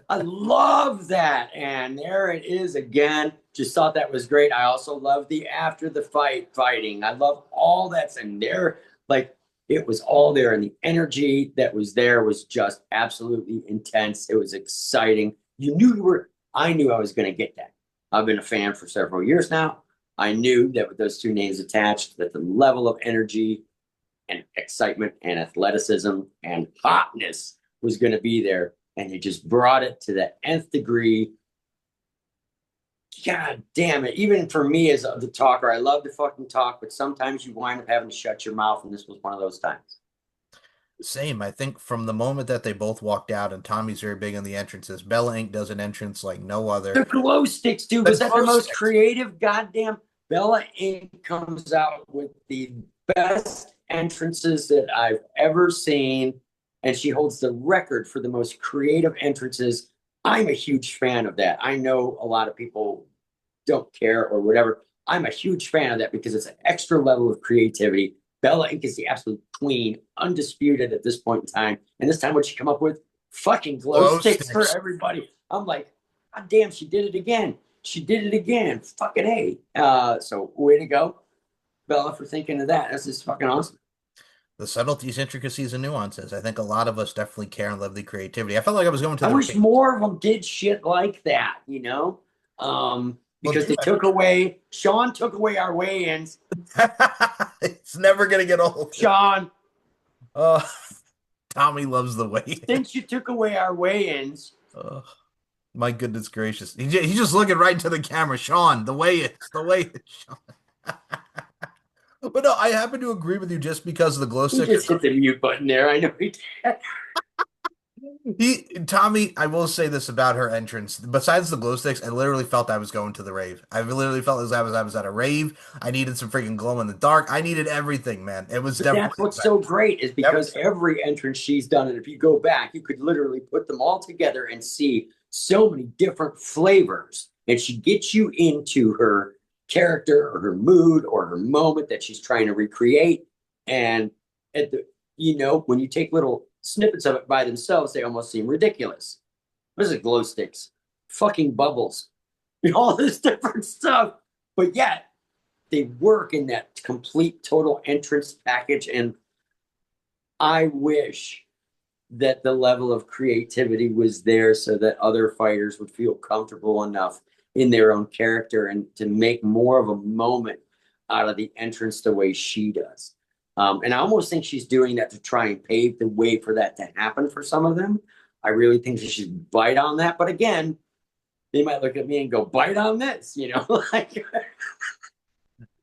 I love that. And there it is again. Just thought that was great. I also love the after the fight fighting. I love all that's in there. Like, it was all there. And the energy that was there was just absolutely intense. It was exciting. I knew I was going to get that. I've been a fan for several years now. I knew that with those two names attached, that the level of energy and excitement and athleticism and hotness was going to be there. And they just brought it to the nth degree. God damn it. Even for me as the talker, I love to fucking talk, but sometimes you wind up having to shut your mouth, and this was one of those times. Same. I think from the moment that they both walked out, and Tommy's very big on the entrances, Bella Inc. does an entrance like no other. The glow sticks, dude. Was that the most creative goddamn? Bella Inc. comes out with the best entrances that I've ever seen, and she holds the record for the most creative entrances. I'm a huge fan of that. I know a lot of people don't care or whatever. I'm a huge fan of that because it's an extra level of creativity. Bella Inc. is the absolute queen, undisputed at this point in time. And this time, what'd she come up with? Fucking glow sticks for everybody. I'm like, God damn, she did it again. She did it again. Fucking A. So way to go, Bella, for thinking of that. That's just fucking awesome. The subtleties, intricacies, and nuances. I think a lot of us definitely care and love the creativity. I felt like I was going to I wish more of them did shit like that, you know? Because they took away, Sean took away our weigh-ins. It's never going to get old. Sean. Tommy loves the weigh-ins. Since you took away our weigh-ins. My goodness gracious. He's just looking right into the camera. Sean, the weigh-ins, Sean. But no, I happen to agree with you just because of the glow stick. He just hit the mute button there. I know he did. Tommy, I will say this about her entrance. Besides the glow sticks, I literally felt I was going to the rave. I literally felt as I was at a rave. I needed some freaking glow in the dark. I needed everything, man. It was definitely. That's what's so great is because every entrance she's done, and if you go back, you could literally put them all together and see so many different flavors. And she gets you into her character or her mood or her moment that she's trying to recreate. And at the, when you take little snippets of it by themselves, they almost seem ridiculous. What is it? Glow sticks, fucking bubbles, all this different stuff. But yet they work in that complete total entrance package. And I wish that the level of creativity was there so that other fighters would feel comfortable enough in their own character and to make more of a moment out of the entrance the way she does. And I almost think she's doing that to try and pave the way for that to happen for some of them. I really think she should bite on that. But again, they might look at me and go, bite on this, like.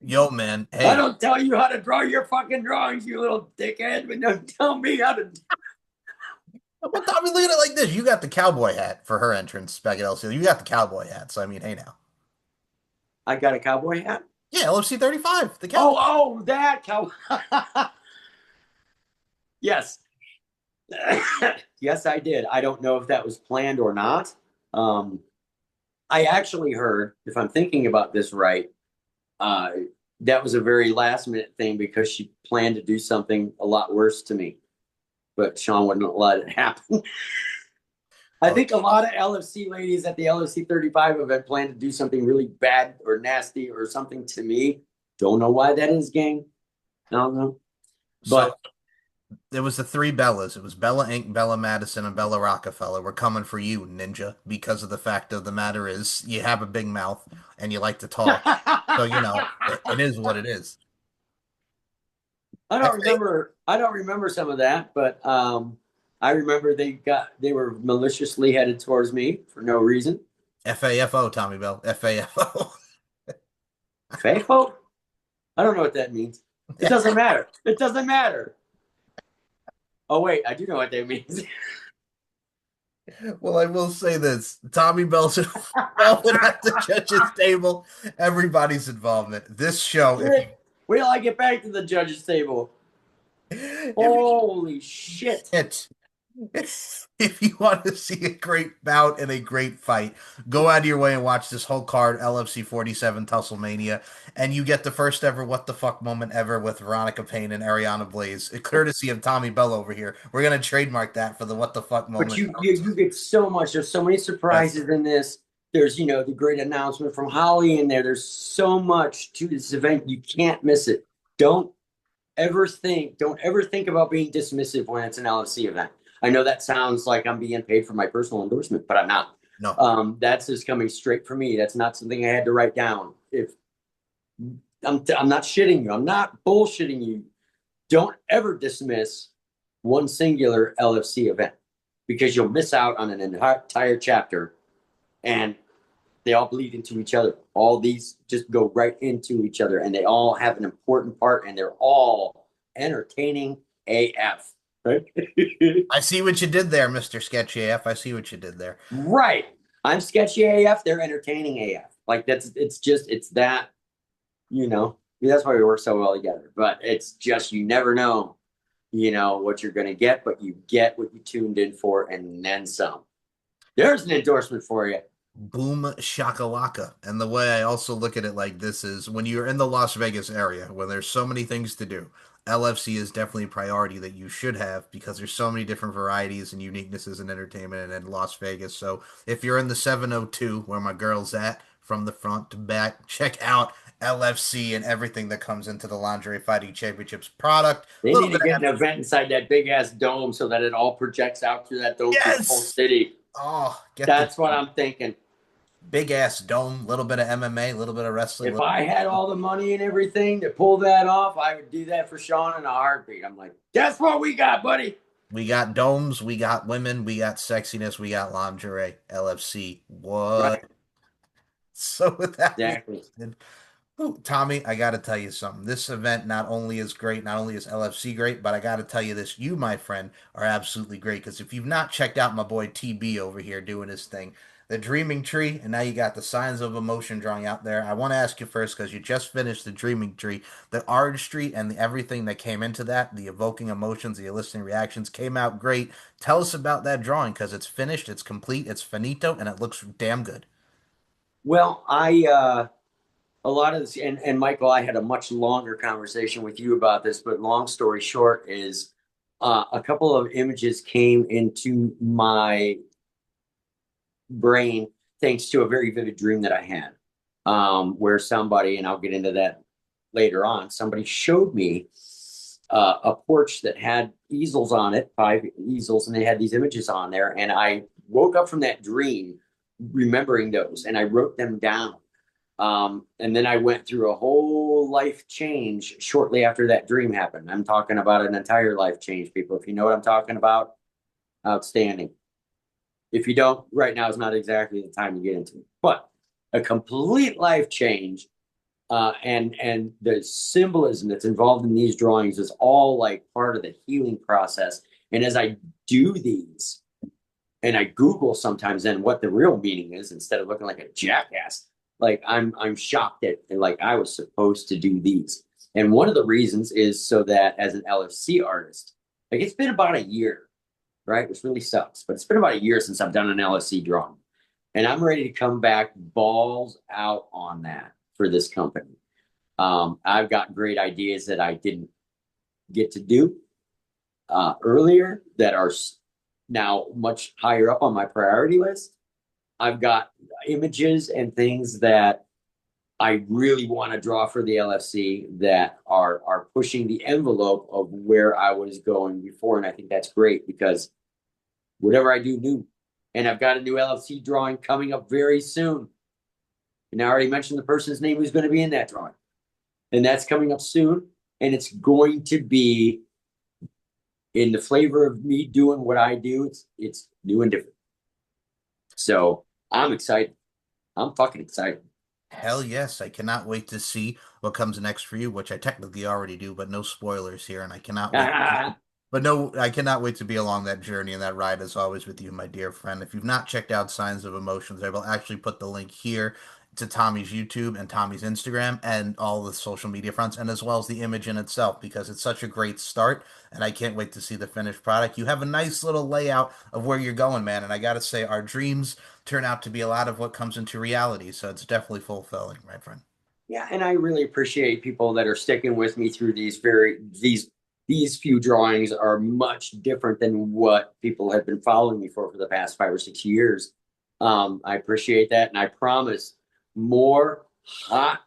Yo, man. Hey. I don't tell you how to draw your fucking drawings, you little dickhead, but don't tell me how to. Well, Tommy, look at it like this. You got the cowboy hat for her entrance back at LFC. You got the cowboy hat. So, I mean, hey now. I got a cowboy hat? Yeah, LFC 35. The cowboy. Oh, that cowboy. Yes. Yes, I did. I don't know if that was planned or not. I actually heard, if I'm thinking about this right, that was a very last minute thing because she planned to do something a lot worse to me. But Sean wouldn't let it happen. I think a lot of LFC ladies at the LFC 35 event plan to do something really bad or nasty or something to me. Don't know why that is, gang. I don't know. But there was the three Bellas. It was Bella Inc., Bella Madison, and Bella Rockefeller. We're coming for you, Ninja, because of the fact of the matter is you have a big mouth and you like to talk. So, it is what it is. I don't remember some of that, but I remember they were maliciously headed towards me for no reason. FAFO, Tommy Bell. FAFO. FAFO? I don't know what that means. It doesn't matter. It doesn't matter. Oh, wait, I do know what that means. Well, I will say this. Tommy Bell's involvement at the judges' table. Everybody's involvement. This show, Wait till I get back to the judges' table. Holy shit. If you want to see a great bout and a great fight, go out of your way and watch this whole card, LFC 47 Tusslemania, and you get the first ever what the fuck moment ever with Veronica Payne and Ariana Blaze, courtesy of Tommy Bell over here. We're gonna trademark that for the what the fuck moment. But you get so much. There's so many surprises in this. There's the great announcement from Holly in there. There's so much to this event. You can't miss it. Don't ever think about being dismissive when it's an LFC event. I know that sounds like I'm being paid for my personal endorsement, but I'm not. No. That's just coming straight from me. That's not something I had to write down. If I'm not shitting you, I'm not bullshitting you. Don't ever dismiss one singular LFC event because you'll miss out on an entire chapter, and they all bleed into each other. All these just go right into each other, and they all have an important part, and they're all entertaining AF. Right? I see what you did there, Mr. Sketchy AF. I see what you did there. Right. I'm sketchy AF. They're entertaining AF. Like it's that, that's why we work so well together. But it's just, you never know, what you're going to get, but you get what you tuned in for and then some. There's an endorsement for you. Boom shakalaka. And the way I also look at it like this is when you're in the Las Vegas area where there's so many things to do, LFC is definitely a priority that you should have because there's so many different varieties and uniquenesses in entertainment and in Las Vegas. So if you're in the 702 where my girl's at, from the front to back, check out LFC and everything that comes into the Lingerie Fighting Championships product. They need to get an event inside that big ass dome so that it all projects out through that dome through the whole city. Oh, that's what I'm thinking. Big ass dome, little bit of MMA, a little bit of wrestling. If I had all the money and everything to pull that off, I would do that for Sean in a heartbeat. I'm like, that's what we got, buddy. We got domes, we got women, we got sexiness, we got lingerie, LFC. What? Right. So with that, exactly. Tommy, I got to tell you something. This event not only is great, not only is LFC great, but I got to tell you this. You, my friend, are absolutely great because if you've not checked out my boy TB over here doing his thing, the Dreaming Tree, and now you got the Signs of Emotion drawing out there. I want to ask you first because you just finished the Dreaming Tree, the artistry and everything that came into that, the evoking emotions, the eliciting reactions came out great. Tell us about that drawing because it's finished, it's complete, it's finito, and it looks damn good. Well, a lot of this, and Michael, I had a much longer conversation with you about this, but long story short is a couple of images came into my brain thanks to a very vivid dream that I had, where somebody, and I'll get into that later on, somebody showed me a porch that had easels on it, 5 easels, and they had these images on there, and I woke up from that dream remembering those, and I wrote them down. And then I went through a whole life change shortly after that dream happened. I'm talking about an entire life change, people. If you know what I'm talking about, outstanding. If you don't, right now is not exactly the time to get into it. But a complete life change, and the symbolism that's involved in these drawings is all like part of the healing process. And as I do these, and I Google sometimes then what the real meaning is instead of looking like a jackass. Like I'm shocked at, and like I was supposed to do these. And one of the reasons is so that as an LFC artist, like it's been about a year, right? Which really sucks, but it's been about a year since I've done an LFC drawing. And I'm ready to come back balls out on that for this company. I've got great ideas that I didn't get to do earlier that are now much higher up on my priority list. I've got images and things that I really want to draw for the LFC that are pushing the envelope of where I was going before. And I think that's great because whatever I do new, and I've got a new LFC drawing coming up very soon. And I already mentioned the person's name who's going to be in that drawing. And that's coming up soon. And it's going to be in the flavor of me doing what I do, it's new and different. So I'm excited. I'm fucking excited. Hell yes, I cannot wait to see what comes next for you, which I technically already do, but no spoilers here, and I cannot wait. But no, I cannot wait to be along that journey and that ride as always with you, my dear friend. If you've not checked out Signs of Emotions, I will actually put the link here to Tommy's YouTube and Tommy's Instagram and all the social media fronts, and as well as the image in itself, because it's such a great start, and I can't wait to see the finished product. You have a nice little layout of where you're going, man, and I gotta say, our dreams turn out to be a lot of what comes into reality, so it's definitely fulfilling, my friend. Yeah, and I really appreciate people that are sticking with me through these few drawings are much different than what people have been following me for the past 5 or 6 years. I appreciate that, and I promise more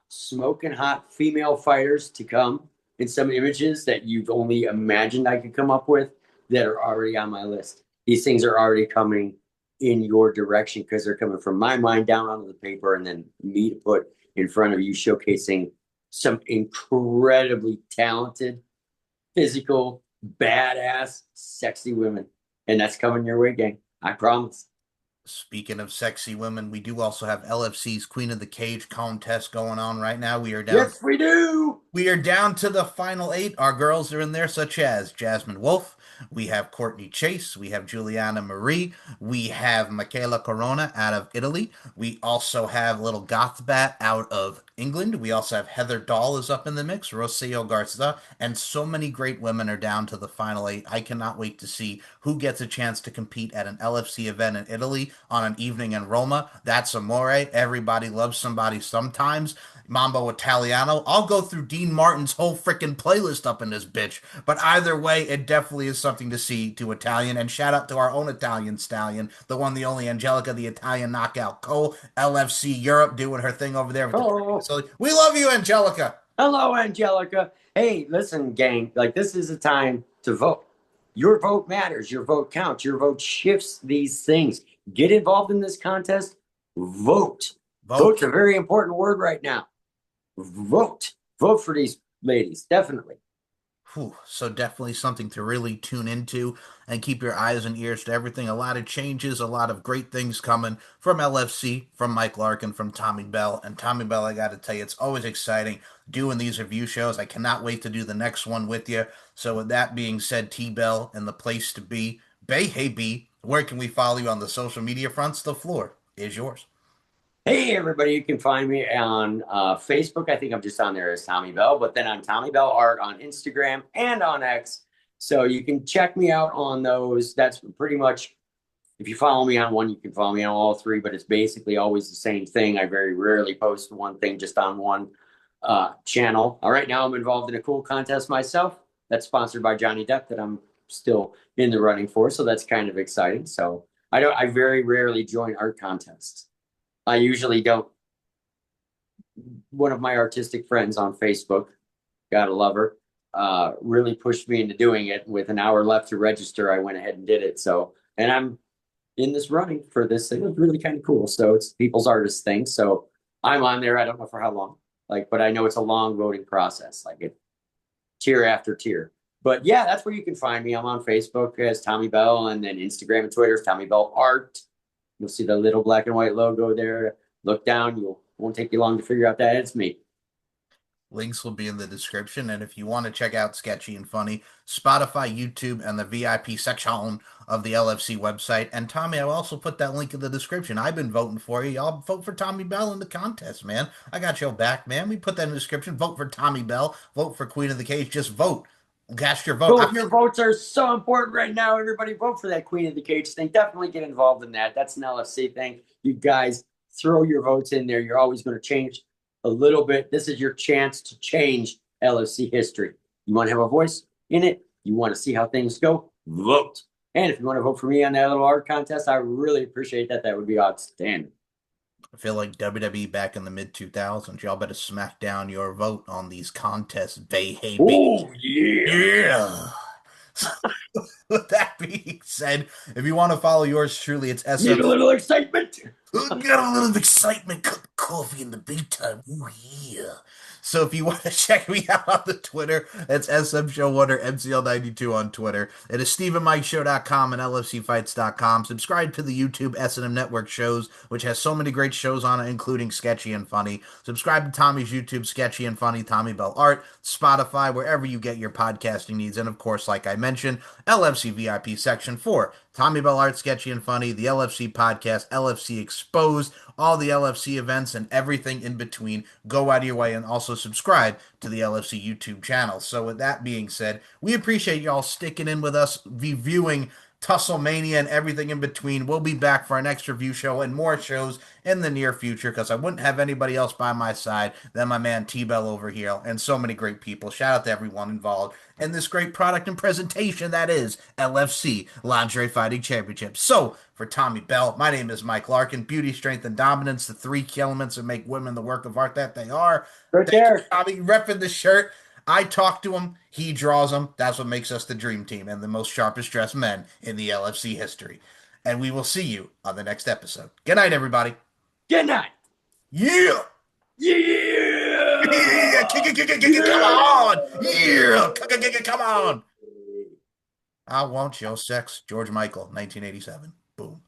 smoking hot female fighters to come in some images that you've only imagined I could come up with that are already on my list. These things are already coming in your direction because they're coming from my mind down onto the paper and then me to put in front of you, showcasing some incredibly talented, physical, badass, sexy women. And that's coming your way, gang. I promise. Speaking of sexy women, we do also have LFC's Queen of the Cage contest going on right now. Yes, we do. We are down to the final 8. Our girls are in there, such as Jasmine Wolf. We have Courtney Chase. We have Juliana Marie. We have Michaela Corona out of Italy. We also have Little Gothbat out of England. We also have Heather Dahl is up in the mix, Rocio Garza, and so many great women are down to the final 8. I cannot wait to see who gets a chance to compete at an LFC event in Italy on an evening in Roma. That's amore. Everybody loves somebody sometimes. Mambo Italiano. I'll go through Dean Martin's whole freaking playlist up in this bitch. But either way, it definitely is something to see to Italian. And shout out to our own Italian stallion, the one, the only Angelica, the Italian knockout Cole, LFC Europe, doing her thing over there with the facility. We love you, Angelica. Hello, Angelica. Hey, listen, gang. Like, this is a time to vote. Your vote matters. Your vote counts. Your vote shifts these things. Get involved in this contest. Vote. Vote's a very important word right now. Vote for these ladies, definitely. So definitely something to really tune into and keep your eyes and ears to everything. A lot of changes, a lot of great things coming from LFC, from Mike Larkin, from Tommy Bell. And Tommy Bell, I got to tell you, it's always exciting doing these review shows. I cannot wait to do the next one with you. So with that being said, T-Bell and the place to be, Bay, hey B, where can we follow you on the social media fronts? The floor is yours. Hey, everybody, you can find me on Facebook. I think I'm just on there as Tommy Bell, but then I'm Tommy Bell Art on Instagram and on X. So you can check me out on those. That's pretty much, if you follow me on one, you can follow me on all 3, but it's basically always the same thing. I very rarely post one thing just on one channel. All right, now I'm involved in a cool contest myself that's sponsored by Johnny Depp that I'm still in the running for. So that's kind of exciting. So I very rarely join art contests. I usually don't. One of my artistic friends on Facebook, gotta love her, really pushed me into doing it. With an hour left to register, I went ahead and did it. So, and I'm in this running for this thing. It's really kind of cool. So it's People's Artist thing. So I'm on there. I don't know for how long, but I know it's a long voting process, tier after tier. But yeah, that's where you can find me. I'm on Facebook as Tommy Bell, and then Instagram and Twitter is Tommy Bell Art. You'll see the little black and white logo there. Look down. Won't take you long to figure out that it's me. Links will be in the description. And if you want to check out Sketchy and Funny, Spotify, YouTube, and the VIP section of the LFC website. And Tommy, I'll also put that link in the description. I've been voting for you. Y'all vote for Tommy Bell in the contest, man. I got your back, man. We put that in the description. Vote for Tommy Bell. Vote for Queen of the Cage. Just vote. Cast your vote. Your votes are so important right now. Everybody vote for that Queen of the Cage thing. Definitely get involved in that. That's an LFC thing. You guys throw your votes in there. You're always going to change a little bit. This is your chance to change LFC history. You want to have a voice in it? You want to see how things go? Vote. And if you want to vote for me on that little art contest, I really appreciate that. That would be outstanding. I feel like WWE back in the mid-2000s. Y'all better smack down your vote on these contests. Oh, yeah. With that being said, if you want to follow yours truly, it's SF. Need a little excitement. Got a little excitement, cup of coffee in the big time. Ooh, yeah. So if you want to check me out on the Twitter, that's SM Show1 or MCL92 on Twitter. It is StephenMikeShow.com and LFCfights.com. Subscribe to the YouTube S&M Network shows, which has so many great shows on it, including Sketchy and Funny. Subscribe to Tommy's YouTube, Sketchy and Funny, Tommy Bell Art, Spotify, wherever you get your podcasting needs. And of course, like I mentioned, LFC VIP Section 4. Tommy Bell Art, Sketchy and Funny, the LFC podcast, LFC Exposed, all the LFC events and everything in between. Go out of your way and also subscribe to the LFC YouTube channel. So with that being said, we appreciate y'all sticking in with us, reviewing Tusslemania and everything in between. We'll be back for our next review show and more shows in the near future because I wouldn't have anybody else by my side than my man T-Bell over here and so many great people. Shout out to everyone involved in this great product and presentation that is LFC Lingerie Fighting Championship. So for Tommy Bell, my name is Mike Larkin. Beauty, strength, and dominance, the three key elements that make women the work of art that they are. Right there. Tommy repping the shirt. I talk to him, he draws them. That's what makes us the dream team and the most sharpest dressed men in the LFC history. And we will see you on the next episode. Good night, everybody. Good night. Yeah. Yeah. Come on. Yeah. Come on. I want your sex. George Michael, 1987. Boom.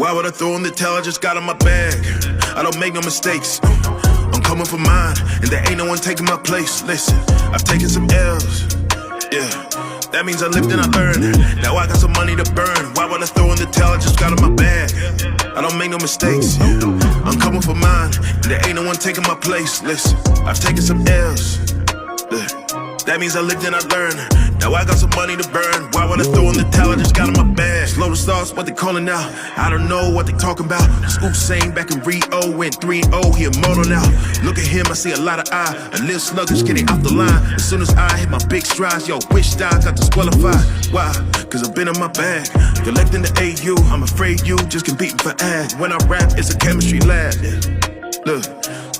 Why would I throw in the towel? I just got in my bag. I don't make no mistakes. I'm coming for mine, and there ain't no one taking my place. Listen, I've taken some L's, yeah. That means I lived and I learned. Now I got some money to burn. Why would I throw in the towel? I just got in my bag. I don't make no mistakes. I'm coming for mine, and there ain't no one taking my place. Listen, I've taken some L's. That means I lived and I learned. Now I got some money to burn. Why would I throw in the towel? I just got in my bag. Slow the stars, what they calling out? I don't know what they talking about. Scoop saying back in Rio, went 3-0, he immortal now. Look at him, I see a lot of eye. A little sluggish, getting off the line. As soon as I hit my big strides, yo, wish I got disqualified. Why? Cause I've been in my bag. Collecting the AU, I'm afraid you just competing for ad. When I rap, it's a chemistry lab. Look.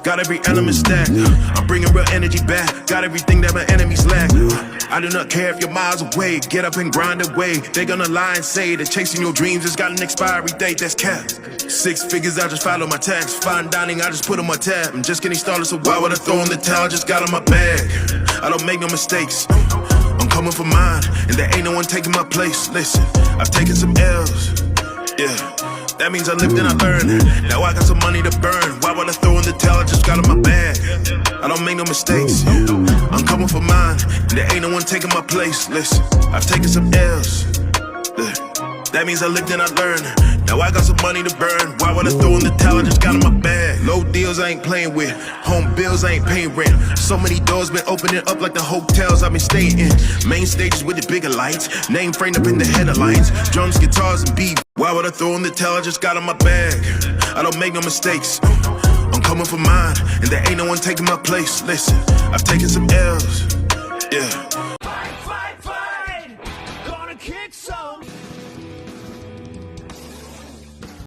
Got every element stacked. I'm bringing real energy back. Got everything that my enemies lack. I do not care if you're miles away. Get up and grind away. They gonna lie and say that chasing your dreams has got an expiry date. That's capped. 6 figures, I just follow my tax. Fine dining, I just put on my tab. I'm just getting started, so why would I throw in the towel? Just got in my bag. I don't make no mistakes. I'm coming for mine, and there ain't no one taking my place. Listen, I've taken some L's. Yeah. That means I lived and I learned. Now I got some money to burn. Why would I throw in the towel? I just got in my bag. I don't make no mistakes. I'm coming for mine, and there ain't no one taking my place. Listen, I've taken some L's. That means I lived and I learned. Now I got some money to burn. Why would I throw in the towel? I just got in my bag. Low deals I ain't playing with. Home bills I ain't paying rent. So many doors been opening up like the hotels I've been staying in. Main stages with the bigger lights. Name framed up in the headlines. Drums, guitars, and beat. Why would I throw in the towel? I just got in my bag. I don't make no mistakes. I'm coming for mine, and there ain't no one taking my place. Listen, I've taken some L's. Yeah.